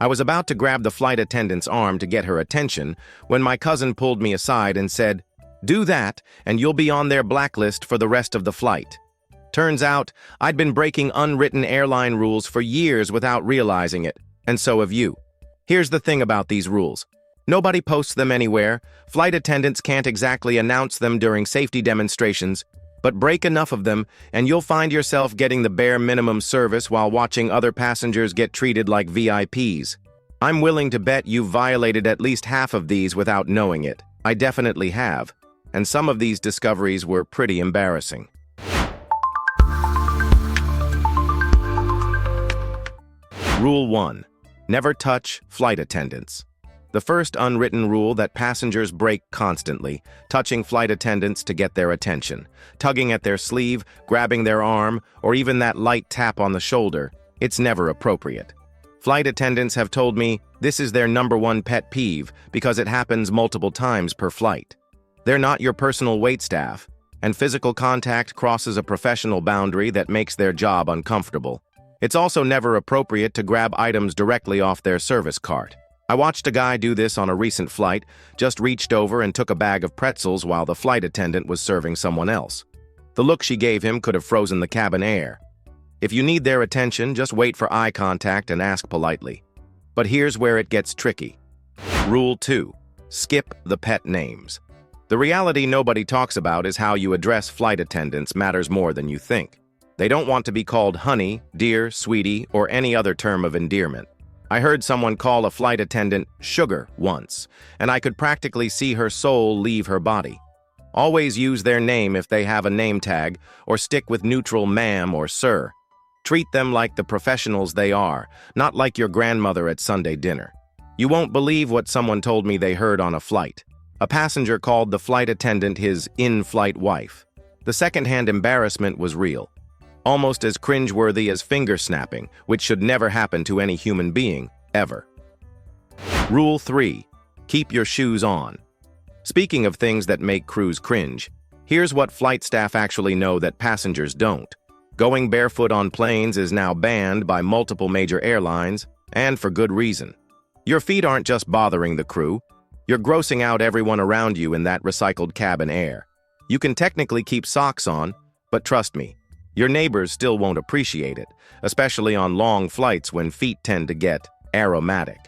I was about to grab the flight attendant's arm to get her attention when my cousin pulled me aside and said, "Do that, and you'll be on their blacklist for the rest of the flight." Turns out, I'd been breaking unwritten airline rules for years without realizing it, and so have you. Here's the thing about these rules. Nobody posts them anywhere, flight attendants can't exactly announce them during safety demonstrations, but break enough of them and you'll find yourself getting the bare minimum service while watching other passengers get treated like VIPs. I'm willing to bet you've violated at least half of these without knowing it. I definitely have, and some of these discoveries were pretty embarrassing. Rule 1. Never touch flight attendants. The first unwritten rule that passengers break constantly, touching flight attendants to get their attention, tugging at their sleeve, grabbing their arm, or even that light tap on the shoulder, it's never appropriate. Flight attendants have told me this is their #1 pet peeve because it happens multiple times per flight. They're not your personal waitstaff, and physical contact crosses a professional boundary that makes their job uncomfortable. It's also never appropriate to grab items directly off their service cart. I watched a guy do this on a recent flight, just reached over and took a bag of pretzels while the flight attendant was serving someone else. The look she gave him could have frozen the cabin air. If you need their attention, just wait for eye contact and ask politely. But here's where it gets tricky. Rule 2. Skip the pet names. The reality nobody talks about is how you address flight attendants matters more than you think. They don't want to be called honey, dear, sweetie, or any other term of endearment. I heard someone call a flight attendant sugar once, and I could practically see her soul leave her body. Always use their name if they have a name tag, or stick with neutral ma'am or sir. Treat them like the professionals they are, not like your grandmother at Sunday dinner. You won't believe what someone told me they heard on a flight. A passenger called the flight attendant his in-flight wife. The secondhand embarrassment was real. Almost as cringeworthy as finger snapping, which should never happen to any human being, ever. Rule 3. Keep your shoes on. Speaking of things that make crews cringe, here's what flight staff actually know that passengers don't. Going barefoot on planes is now banned by multiple major airlines, and for good reason. Your feet aren't just bothering the crew, you're grossing out everyone around you in that recycled cabin air. You can technically keep socks on, but trust me, your neighbors still won't appreciate it, especially on long flights when feet tend to get aromatic.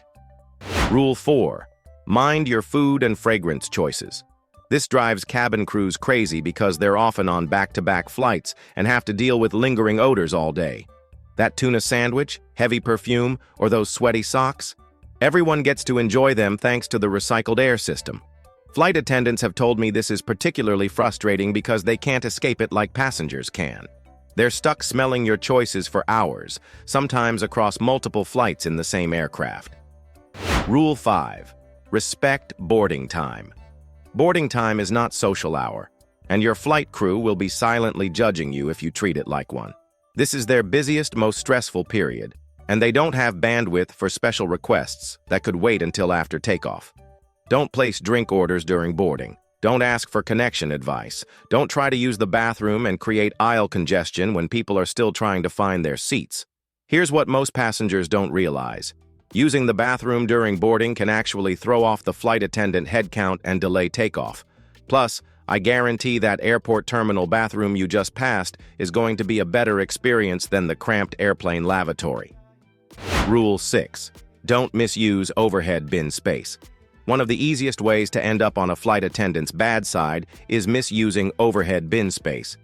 Rule 4. Mind your food and fragrance choices. This drives cabin crews crazy because they're often on back-to-back flights and have to deal with lingering odors all day. That tuna sandwich, heavy perfume, or those sweaty socks? Everyone gets to enjoy them thanks to the recycled air system. Flight attendants have told me this is particularly frustrating because they can't escape it like passengers can. They're stuck smelling your choices for hours, sometimes across multiple flights in the same aircraft. Rule 5. Respect boarding time. Boarding time is not social hour, and your flight crew will be silently judging you if you treat it like one. This is their busiest, most stressful period, and they don't have bandwidth for special requests that could wait until after takeoff. Don't place drink orders during boarding. Don't ask for connection advice. Don't try to use the bathroom and create aisle congestion when people are still trying to find their seats. Here's what most passengers don't realize. Using the bathroom during boarding can actually throw off the flight attendant head count and delay takeoff. Plus, I guarantee that airport terminal bathroom you just passed is going to be a better experience than the cramped airplane lavatory. Rule 6. Don't misuse overhead bin space. One of the easiest ways to end up on a flight attendant's bad side is misusing overhead bin space.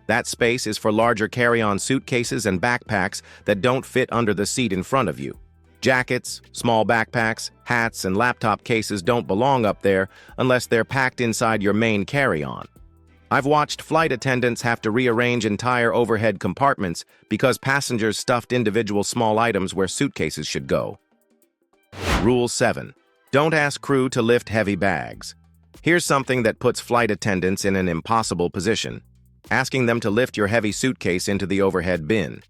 That space is for larger carry-on suitcases and backpacks that don't fit under the seat in front of you. Jackets, small backpacks, hats, and laptop cases don't belong up there unless they're packed inside your main carry-on. I've watched flight attendants have to rearrange entire overhead compartments because passengers stuffed individual small items where suitcases should go. Rule 7. Don't ask crew to lift heavy bags. Here's something that puts flight attendants in an impossible position: asking them to lift your heavy suitcase into the overhead bin.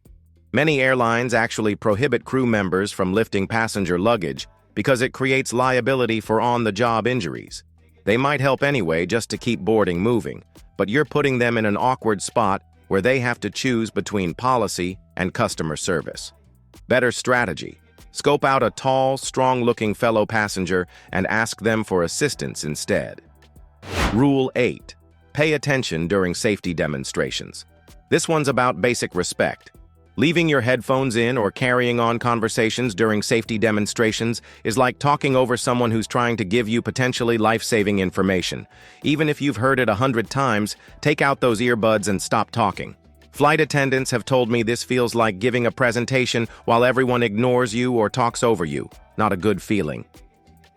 Many airlines actually prohibit crew members from lifting passenger luggage because it creates liability for on-the-job injuries. They might help anyway just to keep boarding moving, but you're putting them in an awkward spot where they have to choose between policy and customer service. Better strategy: Scope out a tall, strong-looking fellow passenger and ask them for assistance instead. Rule 8. Pay attention during safety demonstrations. This one's about basic respect. Leaving your headphones in or carrying on conversations during safety demonstrations is like talking over someone who's trying to give you potentially life-saving information. Even if you've heard it 100 times, take out those earbuds and stop talking. Flight attendants have told me this feels like giving a presentation while everyone ignores you or talks over you. Not a good feeling.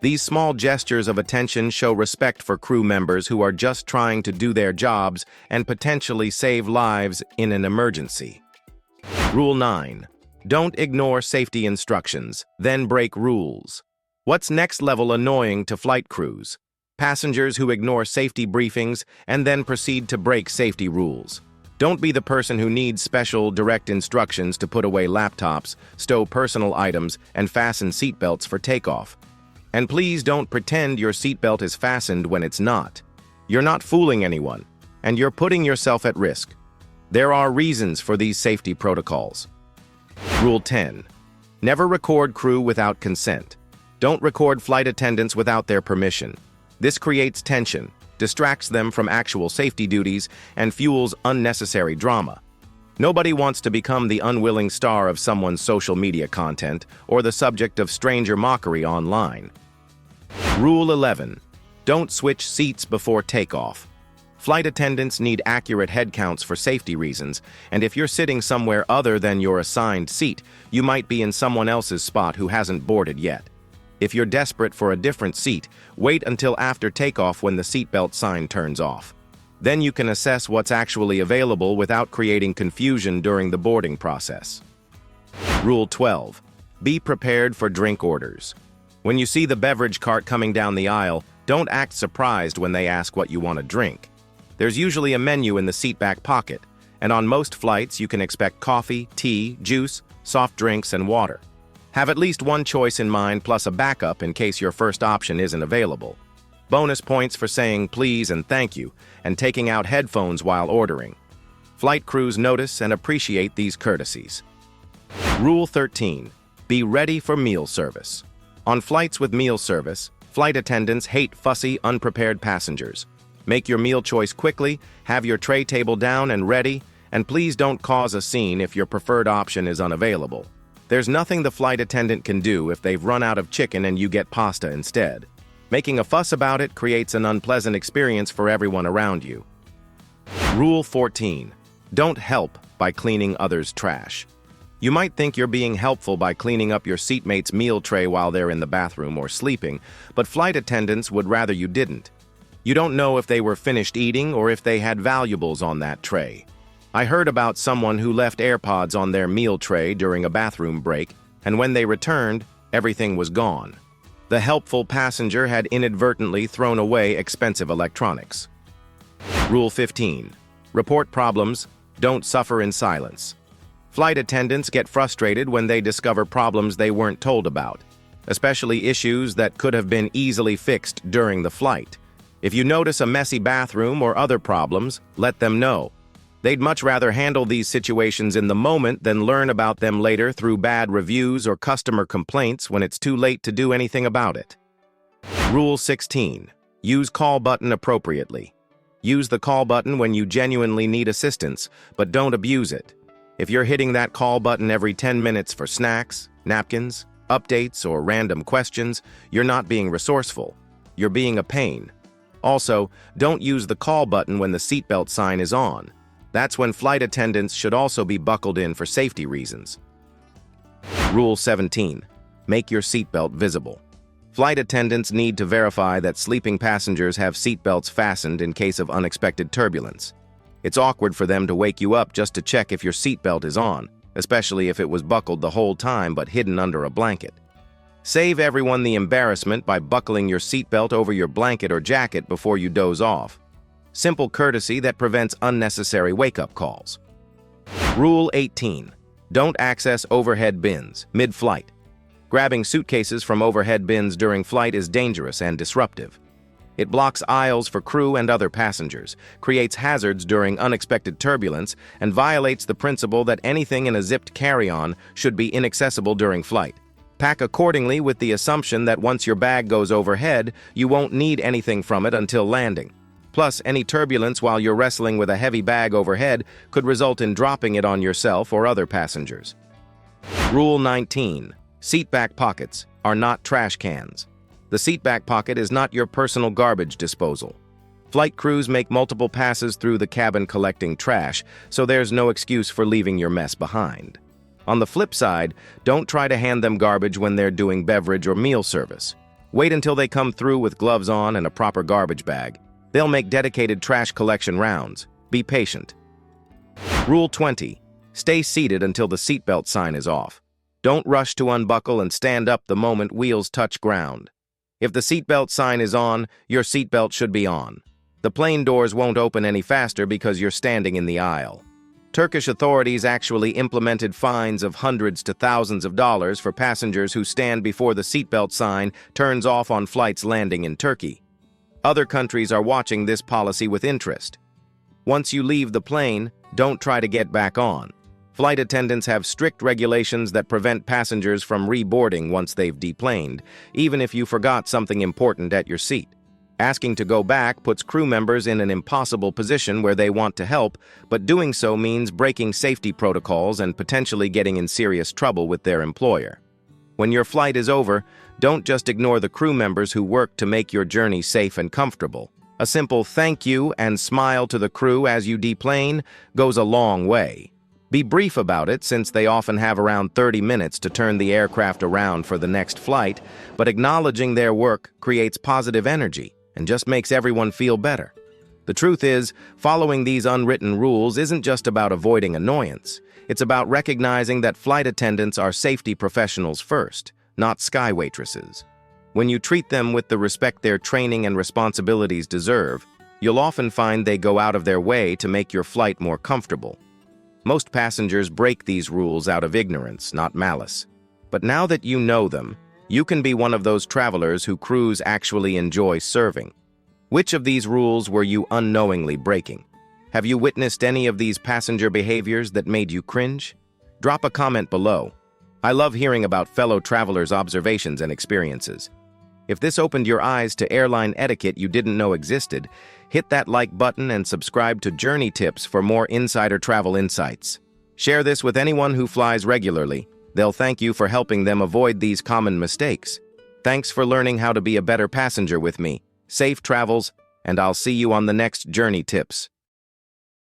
These small gestures of attention show respect for crew members who are just trying to do their jobs and potentially save lives in an emergency. Rule 9. Don't ignore safety instructions, then break rules. What's next level annoying to flight crews? Passengers who ignore safety briefings and then proceed to break safety rules. Don't be the person who needs special direct instructions to put away laptops, stow personal items, and fasten seatbelts for takeoff. And please don't pretend your seatbelt is fastened when it's not. You're not fooling anyone, and you're putting yourself at risk. There are reasons for these safety protocols. Rule 10. Never record crew without consent. Don't record flight attendants without their permission. This creates tension, distracts them from actual safety duties, and fuels unnecessary drama. Nobody wants to become the unwilling star of someone's social media content or the subject of stranger mockery online. Rule 11. Don't switch seats before takeoff. Flight attendants need accurate head counts for safety reasons, and if you're sitting somewhere other than your assigned seat, you might be in someone else's spot who hasn't boarded yet. If you're desperate for a different seat, wait until after takeoff when the seatbelt sign turns off. Then you can assess what's actually available without creating confusion during the boarding process. Rule 12. Be prepared for drink orders. When you see the beverage cart coming down the aisle, don't act surprised when they ask what you want to drink. There's usually a menu in the seat back pocket, and on most flights you can expect coffee, tea, juice, soft drinks, and water. Have at least one choice in mind plus a backup in case your first option isn't available. Bonus points for saying please and thank you, and taking out headphones while ordering. Flight crews notice and appreciate these courtesies. Rule 13. Be ready for meal service. On flights with meal service, flight attendants hate fussy, unprepared passengers. Make your meal choice quickly, have your tray table down and ready, and please don't cause a scene if your preferred option is unavailable. There's nothing the flight attendant can do if they've run out of chicken and you get pasta instead. Making a fuss about it creates an unpleasant experience for everyone around you. Rule 14. Don't help by cleaning others' trash. You might think you're being helpful by cleaning up your seatmate's meal tray while they're in the bathroom or sleeping, but flight attendants would rather you didn't. You don't know if they were finished eating or if they had valuables on that tray. I heard about someone who left AirPods on their meal tray during a bathroom break, and when they returned, everything was gone. The helpful passenger had inadvertently thrown away expensive electronics. Rule 15. Report problems, don't suffer in silence. Flight attendants get frustrated when they discover problems they weren't told about, especially issues that could have been easily fixed during the flight. If you notice a messy bathroom or other problems, let them know. They'd much rather handle these situations in the moment than learn about them later through bad reviews or customer complaints when it's too late to do anything about it. Rule 16. Use call button appropriately. Use the call button when you genuinely need assistance, but don't abuse it. If you're hitting that call button every 10 minutes for snacks, napkins, updates, or random questions, you're not being resourceful. You're being a pain. Also, don't use the call button when the seatbelt sign is on. That's when flight attendants should also be buckled in for safety reasons. Rule 17. Make your seatbelt visible. Flight attendants need to verify that sleeping passengers have seatbelts fastened in case of unexpected turbulence. It's awkward for them to wake you up just to check if your seatbelt is on, especially if it was buckled the whole time but hidden under a blanket. Save everyone the embarrassment by buckling your seatbelt over your blanket or jacket before you doze off. Simple courtesy that prevents unnecessary wake-up calls. Rule 18. Don't access overhead bins mid-flight. Grabbing suitcases from overhead bins during flight is dangerous and disruptive. It blocks aisles for crew and other passengers, creates hazards during unexpected turbulence, and violates the principle that anything in a zipped carry-on should be inaccessible during flight. Pack accordingly with the assumption that once your bag goes overhead, you won't need anything from it until landing. Plus, any turbulence while you're wrestling with a heavy bag overhead could result in dropping it on yourself or other passengers. Rule 19. Seatback pockets are not trash cans. The seatback pocket is not your personal garbage disposal. Flight crews make multiple passes through the cabin collecting trash, so there's no excuse for leaving your mess behind. On the flip side, don't try to hand them garbage when they're doing beverage or meal service. Wait until they come through with gloves on and a proper garbage bag. They'll make dedicated trash collection rounds. Be patient. Rule 20. Stay seated until the seatbelt sign is off. Don't rush to unbuckle and stand up the moment wheels touch ground. If the seatbelt sign is on, your seatbelt should be on. The plane doors won't open any faster because you're standing in the aisle. Turkish authorities actually implemented fines of hundreds to thousands of dollars for passengers who stand before the seatbelt sign turns off on flights landing in Turkey. Other countries are watching this policy with interest. Once you leave the plane, don't try to get back on. Flight attendants have strict regulations that prevent passengers from reboarding once they've deplaned, even if you forgot something important at your seat. Asking to go back puts crew members in an impossible position where they want to help, but doing so means breaking safety protocols and potentially getting in serious trouble with their employer. When your flight is over, don't just ignore the crew members who work to make your journey safe and comfortable. A simple thank you and smile to the crew as you deplane goes a long way. Be brief about it since they often have around 30 minutes to turn the aircraft around for the next flight, but acknowledging their work creates positive energy and just makes everyone feel better. The truth is, following these unwritten rules isn't just about avoiding annoyance. It's about recognizing that flight attendants are safety professionals first, not sky waitresses. When you treat them with the respect their training and responsibilities deserve, you'll often find they go out of their way to make your flight more comfortable. Most passengers break these rules out of ignorance, not malice. But now that you know them, you can be one of those travelers who crews actually enjoy serving. Which of these rules were you unknowingly breaking? Have you witnessed any of these passenger behaviors that made you cringe? Drop a comment below. I love hearing about fellow travelers' observations and experiences. If this opened your eyes to airline etiquette you didn't know existed, hit that like button and subscribe to Journey Tips for more insider travel insights. Share this with anyone who flies regularly. They'll thank you for helping them avoid these common mistakes. Thanks for learning how to be a better passenger with me. Safe travels, and I'll see you on the next Journey Tips.